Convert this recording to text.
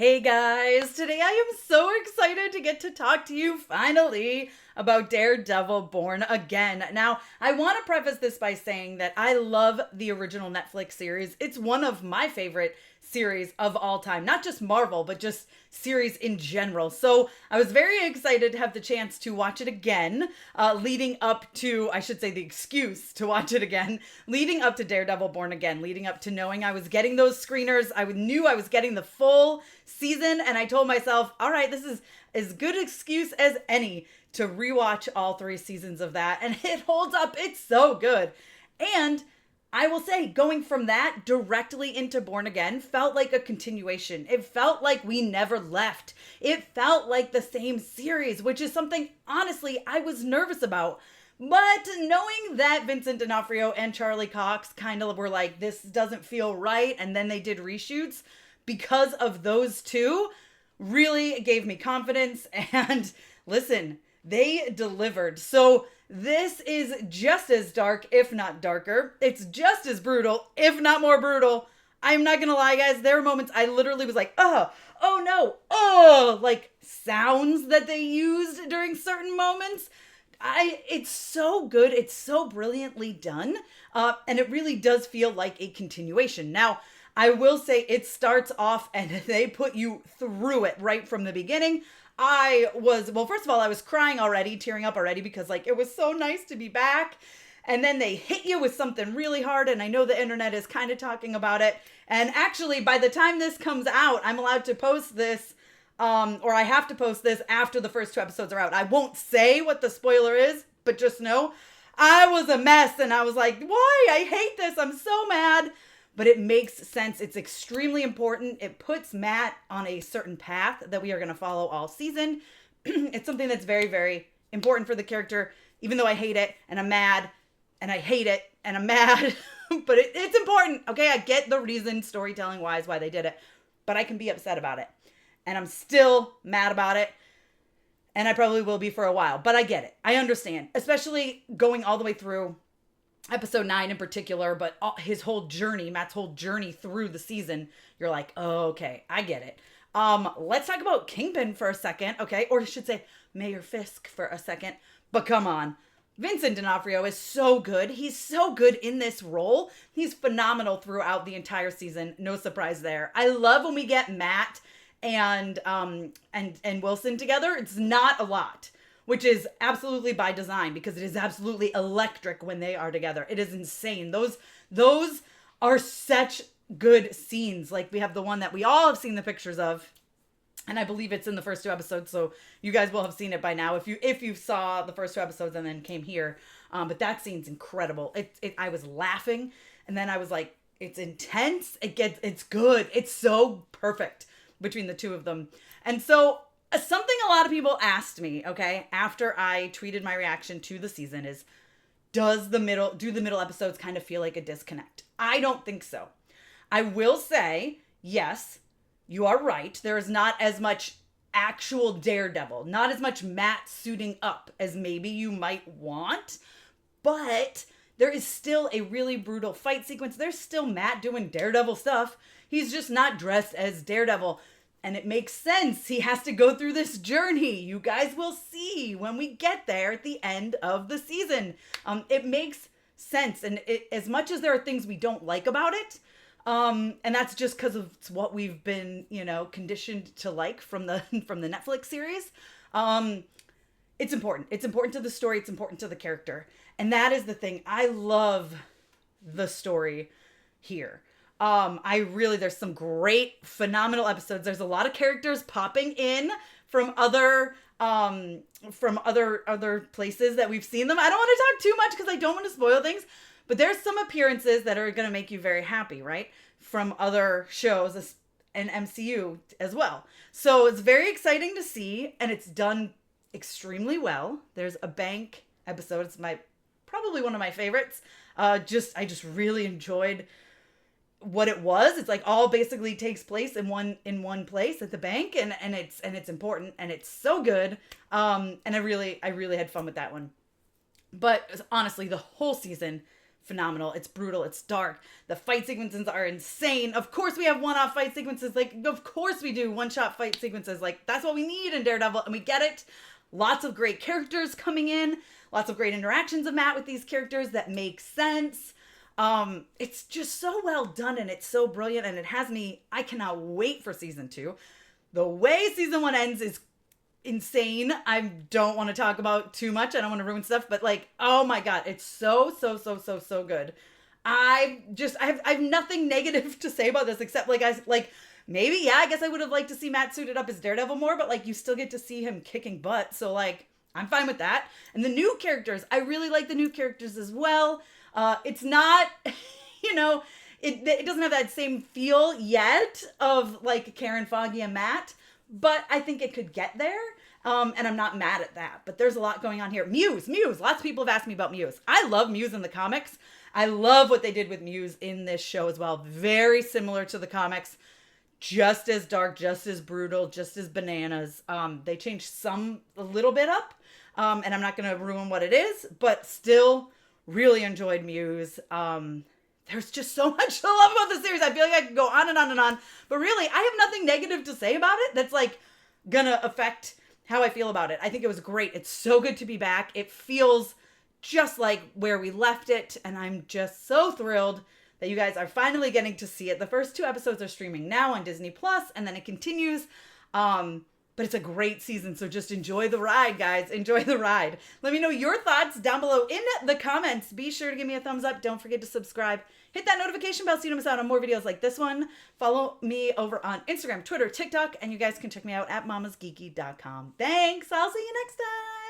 Hey guys, today I am so excited to get to talk to you finally about Daredevil Born Again. Now, I want to preface this by saying that I love the original Netflix series. It's one of my favorite series of all time, not just Marvel, but just series in general. So I was very excited to have the chance to watch it again, leading up to, I should say the excuse to watch it again, leading up to Daredevil Born Again, leading up to knowing I was getting those screeners. I knew I was getting the full season, and I told myself, all right, this is as good an excuse as any to rewatch all 3 seasons of that, and it holds up. It's so good. And I will say, going from that directly into Born Again felt like a continuation. It felt like we never left. It felt like the same series, which is something, honestly, I was nervous about. But knowing that Vincent D'Onofrio and Charlie Cox kind of were like, this doesn't feel right, and then they did reshoots, because of those two, really gave me confidence. And listen, they delivered. So this is just as dark, if not darker. It's just as brutal, if not more brutal. I'm not gonna lie, guys. There were moments I literally was like, oh no, like sounds that they used during certain moments. It's so good. It's so brilliantly done. And it really does feel like a continuation. Now, I will say it starts off and they put you through it right from the beginning. First of all, I was crying already, tearing up already, because like it was so nice to be back. And then they hit you with something really hard. And I know the internet is kind of talking about it. And actually, by the time this comes out, I'm allowed to post this, or I have to post this after the first 2 episodes are out. I won't say what the spoiler is, but just know I was a mess. And I was like, why? I hate this. I'm so mad. But it makes sense. It's extremely important. It puts Matt on a certain path that we are going to follow all season. It's something that's very, very important for the character, even though I hate it and I'm mad and I hate it and I'm mad. But it's important. Okay, I get the reason storytelling wise why they did it, but I can be upset about it. And I'm still mad about it. And I probably will be for a while, but I get it. I understand, especially going all the way through episode 9 in particular, but Matt's whole journey through the season, you're like, oh, okay, I get it. Let's talk about Kingpin for a second, okay? Or I should say Mayor Fisk for a second. But come on. Vincent D'Onofrio is so good. He's so good in this role. He's phenomenal throughout the entire season. No surprise there. I love when we get Matt and Wilson together. It's not a lot, which is absolutely by design, because it is absolutely electric when they are together. It is insane. Those are such good scenes. Like we have the one that we all have seen the pictures of, and I believe it's in the first 2 episodes, so you guys will have seen it by now if you saw the first 2 episodes and then came here. But that scene's incredible. I was laughing, and then I was like, it's intense. It's good. It's so perfect between the 2 of them. And so something a lot of people asked me, okay, after I tweeted my reaction to the season is, do the middle episodes kind of feel like a disconnect? I don't think so. I will say, yes, you are right. There is not as much actual Daredevil, not as much Matt suiting up as maybe you might want, but there is still a really brutal fight sequence. There's still Matt doing Daredevil stuff. He's just not dressed as Daredevil. And it makes sense. He has to go through this journey. You guys will see when we get there at the end of the season. It makes sense. And as much as there are things we don't like about it, and that's just because of what we've been, conditioned to like from the Netflix series. It's important. It's important to the story. It's important to the character. And that is the thing. I love the story here. There's some great, phenomenal episodes. There's a lot of characters popping in from other places that we've seen them. I don't want to talk too much because I don't want to spoil things, but there's some appearances that are going to make you very happy, right? From other shows and MCU as well. So it's very exciting to see, and it's done extremely well. There's a bank episode. It's probably one of my favorites. I just really enjoyed what it was. It's like all basically takes place in one place at the bank, and it's important, and it's so good. And I really had fun with that one. But honestly, the whole season phenomenal. It's brutal. It's dark. The fight sequences are insane. Of course we have one-off fight sequences. Like, of course we do one-shot fight sequences. Like, that's what we need in Daredevil, and we get it. Lots of great characters coming in. Lots of great interactions of Matt with these characters that make sense. It's just so well done, and it's so brilliant, and it has me, I cannot wait for season 2. The way season 1 ends is insane. I don't want to talk about too much. I don't want to ruin stuff, but like, oh my God, it's so good. I have nothing negative to say about this except maybe, yeah, I guess I would have liked to see Matt suited up as Daredevil more, but like, you still get to see him kicking butt. So like, I'm fine with that. And the new characters, I really like the new characters as well. It's not, it doesn't have that same feel yet of like Karen, Foggy, and Matt, but I think it could get there. And I'm not mad at that, but there's a lot going on here. Muse. Lots of people have asked me about Muse. I love Muse in the comics. I love what they did with Muse in this show as well. Very similar to the comics. Just as dark, just as brutal, just as bananas. They changed a little bit up. And I'm not going to ruin what it is, but still really enjoyed Muse. There's just so much to love about the series. I feel like I could go on and on and on, but really, I have nothing negative to say about it that's like gonna affect how I feel about it. I think it was great. It's so good to be back. It feels just like where we left it, and I'm just so thrilled that you guys are finally getting to see it. The first 2 episodes are streaming now on Disney Plus, and then it continues. But it's a great season, so just enjoy the ride, guys. Enjoy the ride. Let me know your thoughts down below in the comments. Be sure to give me a thumbs up. Don't forget to subscribe. Hit that notification bell so you don't miss out on more videos like this one. Follow me over on Instagram, Twitter, TikTok, and you guys can check me out at MamasGeeky.com. Thanks. I'll see you next time.